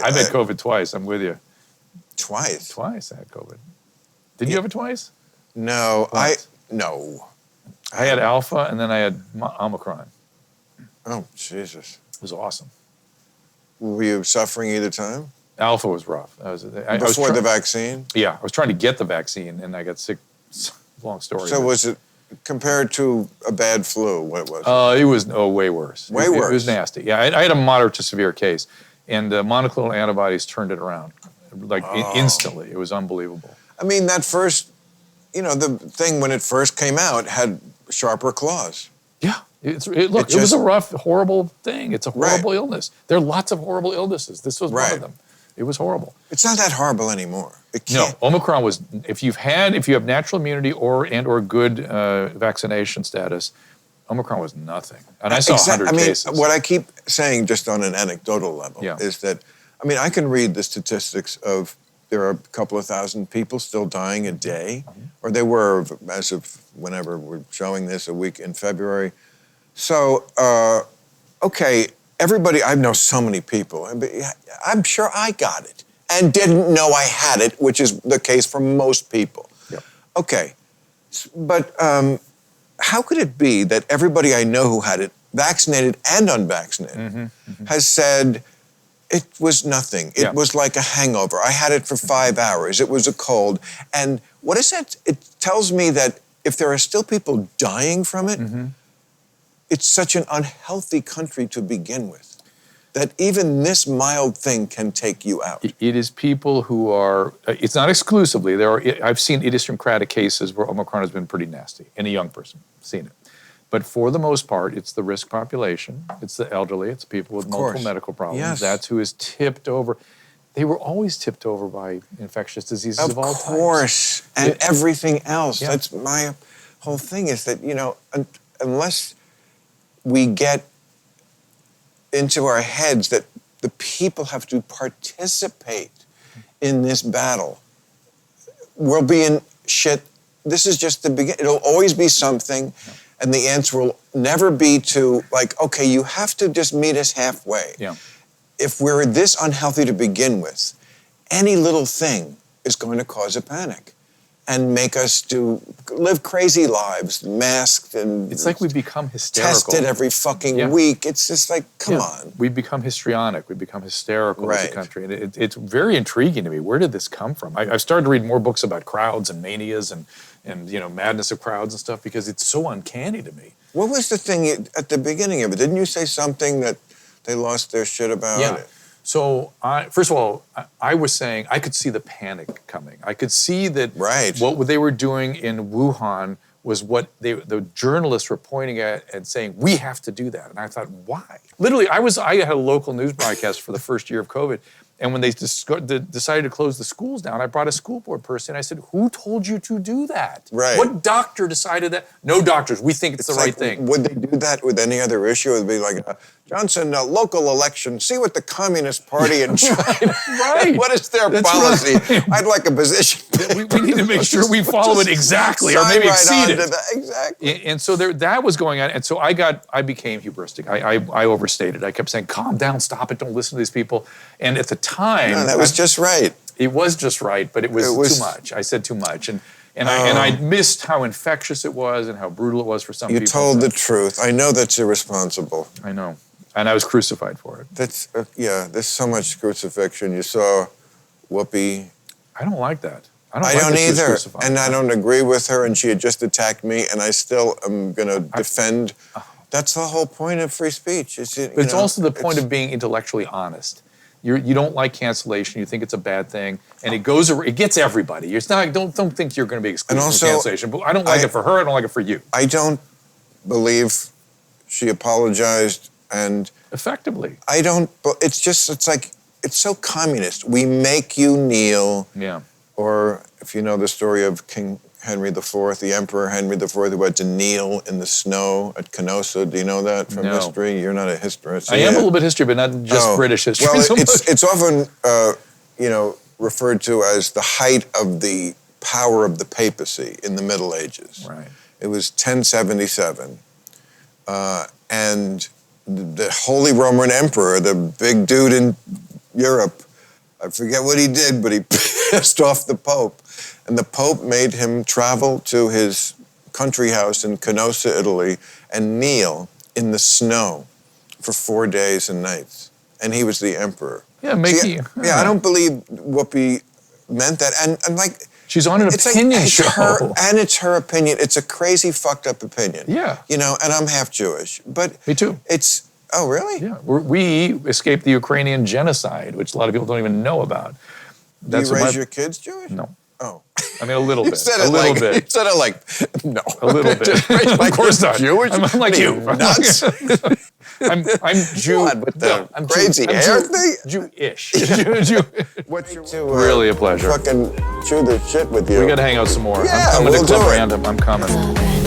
I've had COVID twice. I'm with you. Twice? Twice I had COVID. Did you have it twice? No, Once. no. I had Alpha, and then I had Omicron. Oh, Jesus. It was awesome. Were you suffering either time? Alpha was rough. Before the vaccine? Yeah, I was trying to get the vaccine, and I got sick. Long story. So was it compared to a bad flu? What was it? It was way worse. Way worse. It was nasty. Yeah, I had a moderate to severe case, and monoclonal antibodies turned it around, like instantly. It was unbelievable. I mean, that first, the thing when it first came out had sharper claws. Yeah. It was a rough, horrible thing. It's a horrible illness. There are lots of horrible illnesses. This was one of them. It was horrible. It's not that horrible anymore. No, Omicron was, if you have natural immunity or good vaccination status, Omicron was nothing. And I saw 100 cases. What I keep saying just on an anecdotal level is that, I can read the statistics of there are a couple of thousand people still dying a day, or they were as of whenever we're showing this, a week in February. So, okay, everybody, I know so many people, I'm sure I got it and didn't know I had it, which is the case for most people. Yep. Okay, but how could it be that everybody I know who had it, vaccinated and unvaccinated, has said it was nothing. It was like a hangover. I had it for 5 hours. It was a cold. And what is that? It tells me that if there are still people dying from it, it's such an unhealthy country to begin with, that even this mild thing can take you out. It is people who are, it's not exclusively, I've seen idiosyncratic cases where Omicron has been pretty nasty in a young person, seen it. But for the most part, it's the risk population, it's the elderly, it's people with multiple medical problems. Yes. That's who is tipped over. They were always tipped over by infectious diseases of all types. Of course, and everything else. Yeah. That's my whole thing is that, unless we get into our heads that the people have to participate in this battle, we'll be in shit. This is just the beginning. It'll always be something, and the answer will never be to, okay, you have to just meet us halfway. Yeah. If we're this unhealthy to begin with, any little thing is going to cause a panic and make us live crazy lives, masked and... It's like we become hysterical. Tested every fucking week. It's just like, come on. We become histrionic. We become hysterical as a country. And it's very intriguing to me. Where did this come from? I've started to read more books about crowds and manias and madness of crowds and stuff because it's so uncanny to me. What was the thing at the beginning of it? Didn't you say something that they lost their shit about? Yeah. So, first of all, I was saying I could see the panic coming. I could see that what they were doing in Wuhan was what the journalists were pointing at and saying, we have to do that. And I thought, why? Literally, I had a local news broadcast for the first year of COVID. And when they decided to close the schools down, I brought a school board person. I said, who told you to do that? Right. What doctor decided that? No doctors. We think it's the right thing. Would they do that with any other issue? It would be like, Johnson, local election, see what the Communist Party in China, what is their policy? Right. I'd like a position. We need to make sure we follow it exactly, or maybe exceed it. Exactly. And so that was going on. And so I became hubristic. I overstated. I kept saying, calm down, stop it, don't listen to these people. And at the time... No, that was just right. It was just right, but it was too much. I said too much. And I missed how infectious it was and how brutal it was for some people. You told the truth. I know that's irresponsible. I know. And I was crucified for it. That's, there's so much crucifixion. You saw Whoopi. I don't like that. I don't either. And I don't agree with her, and she had just attacked me, and I still am going to defend. That's the whole point of free speech. But it's also the point of being intellectually honest. You don't like cancellation. You think it's a bad thing, and it gets everybody. It's not. Don't think you're going to be excluded from cancellation. But I don't like it for her. I don't like it for you. I don't believe she apologized, and effectively. I don't. It's like it's so communist. We make you kneel. Yeah. Or if you know the story of King Henry IV, the Emperor Henry IV, who had to kneel in the snow at Canossa. Do you know that from history? You're not a historian. I am a little bit history, but not just British history. Well, it's often, referred to as the height of the power of the papacy in the Middle Ages. Right. It was 1077. And the Holy Roman Emperor, the big dude in Europe, I forget what he did, but he pissed off the Pope. And the Pope made him travel to his country house in Canossa, Italy, and kneel in the snow for 4 days and nights. And he was the emperor. Yeah, yeah, I don't believe Whoopi meant that. And like, she's on an opinion show. And it's her opinion. It's a crazy, fucked up opinion. Yeah. You know, and I'm half Jewish. But me too. It's, oh, really? Yeah. We escaped the Ukrainian genocide, which a lot of people don't even know about. Do you raise your kids Jewish? No. Oh. I mean, a little bit. You said a little bit. You said it like, no. A little bit. Of course not. Jewish? I'm like you. Nuts? I'm Jew. What, with the crazy hair thing? Jewish. What's your really a pleasure. Fucking chew the shit with you. We got to hang out some more. Yeah, I'm coming we'll to Club do it. Random. I'm coming.